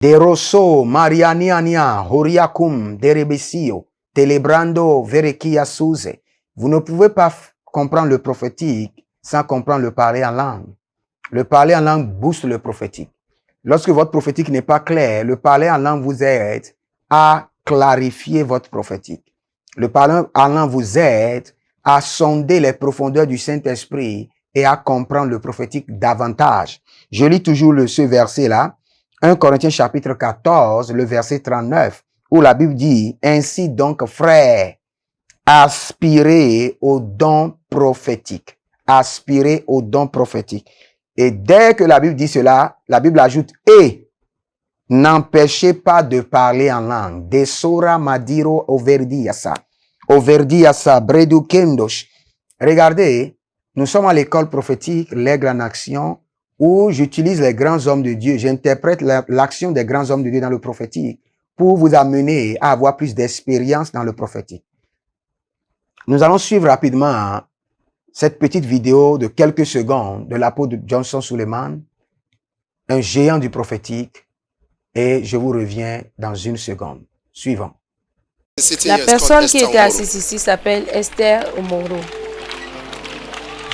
Deroso, Marianiania, Horiacum, Derebesio, Telebrando, Verekia Suze. Vous ne pouvez pas comprendre le prophétique sans comprendre le parler en langue. Le parler en langue booste le prophétique. Lorsque votre prophétique n'est pas clair, le parler en langue vous aide à clarifier votre prophétique. Le parler en langue vous aide à sonder les profondeurs du Saint-Esprit et à comprendre le prophétique davantage. Je lis toujours ce verset-là, 1 Corinthiens chapitre 14, le verset 39, où la Bible dit, « Ainsi donc, frères, aspirez aux dons prophétiques. » Aspirez aux dons prophétiques. Et dès que la Bible dit cela, la Bible ajoute « Et n'empêchez pas de parler en langue. » Desora madiro overdiasa. Overdiasa bredu kendosh. Regardez, nous sommes à l'école prophétique, l'aigle en action, où j'utilise les grands hommes de Dieu. J'interprète l'action des grands hommes de Dieu dans le prophétique pour vous amener à avoir plus d'expérience dans le prophétique. Nous allons suivre rapidement cette petite vidéo de quelques secondes de l'apôtre Johnson Suleiman, un géant du prophétique, et je vous reviens dans une seconde. Suivant. La personne qui était assise ici s'appelle Esther Omoro.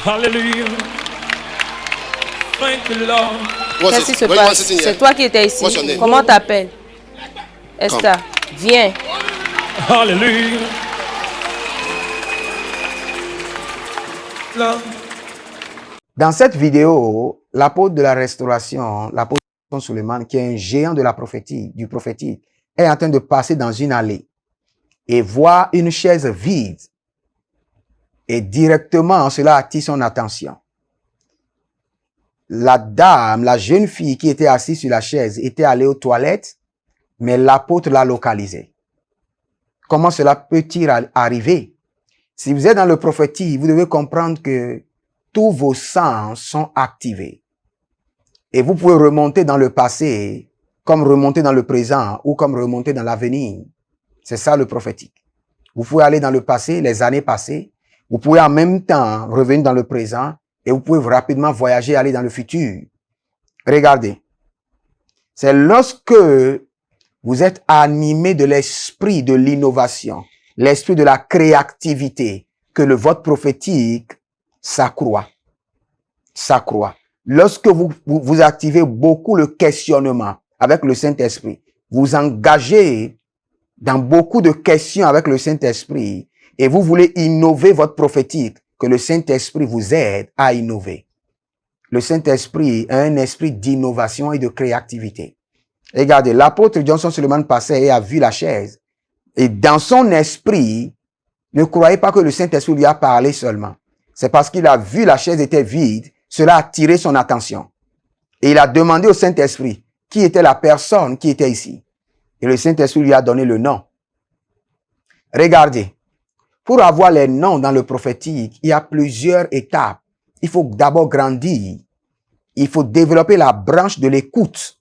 Hallelujah. Thank you, Lord. Qu'est-ce qui se passe? C'est toi qui étais ici. Comment t'appelles? Esther, viens. Hallelujah. Lord. Dans cette vidéo, l'apôtre de la restauration, l'apôtre Suleiman, qui est un géant de la prophétique, du prophétique, est en train de passer dans une allée et voit une chaise vide. Et directement, cela attire son attention. La dame, la jeune fille qui était assise sur la chaise, était allée aux toilettes, mais l'apôtre l'a localisée. Comment cela peut-il arriver? Si vous êtes dans le prophétique, vous devez comprendre que tous vos sens sont activés. Et vous pouvez remonter dans le passé, comme remonter dans le présent, ou comme remonter dans l'avenir. C'est ça le prophétique. Vous pouvez aller dans le passé, les années passées. Vous pouvez en même temps revenir dans le présent et vous pouvez rapidement voyager, aller dans le futur. Regardez. C'est lorsque vous êtes animé de l'esprit de l'innovation, l'esprit de la créativité, que le vote prophétique s'accroît. S'accroît. Lorsque vous activez beaucoup le questionnement avec le Saint-Esprit, vous engagez dans beaucoup de questions avec le Saint-Esprit et vous voulez innover votre prophétique, que le Saint-Esprit vous aide à innover. Le Saint-Esprit a un esprit d'innovation et de créativité. Regardez, l'apôtre Johnson Suleiman passait et a vu la chaise. Et dans son esprit, ne croyez pas que le Saint-Esprit lui a parlé seulement. C'est parce qu'il a vu la chaise était vide, cela a attiré son attention. Et il a demandé au Saint-Esprit qui était la personne qui était ici. Et le Saint-Esprit lui a donné le nom. Regardez, pour avoir les noms dans le prophétique, il y a plusieurs étapes. Il faut d'abord grandir. Il faut développer la branche de l'écoute.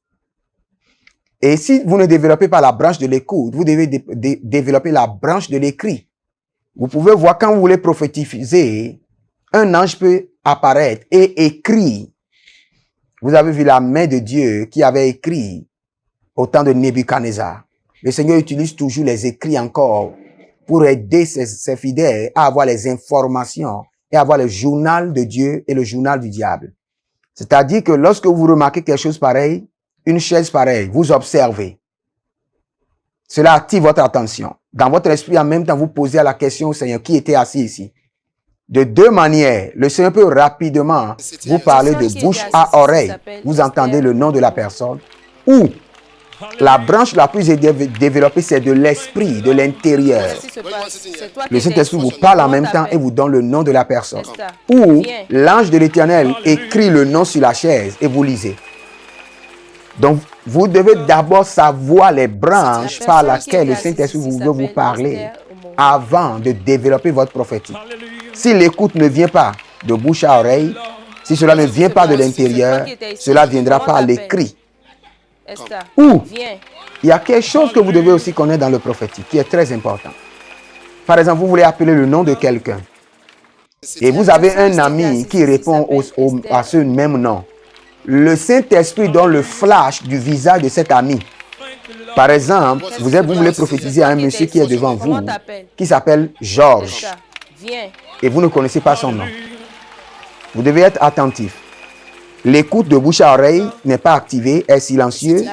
Et si vous ne développez pas la branche de l'écoute, vous devez développer la branche de l'écrit. Vous pouvez voir quand vous voulez prophétiser, un ange peut apparaître et écrire. Vous avez vu la main de Dieu qui avait écrit au temps de Nebuchadnezzar. Le Seigneur utilise toujours les écrits encore pour aider ses fidèles à avoir les informations et avoir le journal de Dieu et le journal du diable. C'est-à-dire que lorsque vous remarquez quelque chose pareil, une chaise pareille, vous observez. Cela attire votre attention. Dans votre esprit, en même temps, vous posez la question au Seigneur, qui était assis ici? De deux manières, le Seigneur peut rapidement vous parler de bouche à oreille. Vous entendez le nom de la personne. Ou la branche la plus développée, c'est de l'esprit, de l'intérieur. Le Saint-Esprit vous parle en même temps et vous donne le nom de la personne. Ou l'ange de l'Éternel écrit le nom sur la chaise et vous lisez. Donc, vous devez d'abord savoir les branches par lesquelles le Saint-Esprit veut vous parler avant de développer votre prophétique. Si l'écoute ne vient pas de bouche à oreille, si cela ne vient pas de l'intérieur, cela viendra par l'écrit. Ou, il y a quelque chose que vous devez aussi connaître dans le prophétique qui est très important. Par exemple, vous voulez appeler le nom de quelqu'un. Et vous avez un ami qui répond à ce même nom. Le Saint-Esprit donne le flash du visage de cet ami Par exemple, vous voulez prophétiser à un monsieur qui est devant vous, qui s'appelle Georges, et vous ne connaissez pas son nom. Vous devez être attentif. L'écoute de bouche à oreille n'est pas activée, est silencieux.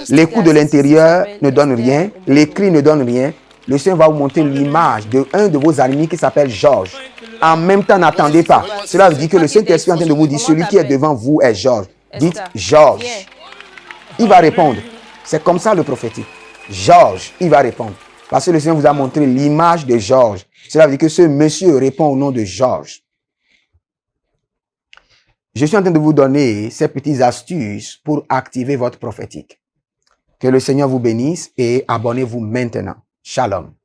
L'écoute de l'intérieur ne donne rien. Les cris ne donnent rien. Le Seigneur va vous montrer l'image d'un de vos ennemis qui s'appelle Georges. En même temps, n'attendez pas. Cela veut dire que le Saint-Esprit est en train de vous dire, celui qui est devant vous est Georges. Dites Georges. Il va répondre. C'est comme ça le prophétique. Georges, il va répondre. Parce que le Seigneur vous a montré l'image de Georges. Cela veut dire que ce monsieur répond au nom de Georges. Je suis en train de vous donner ces petites astuces pour activer votre prophétique. Que le Seigneur vous bénisse et abonnez-vous maintenant. Shalom.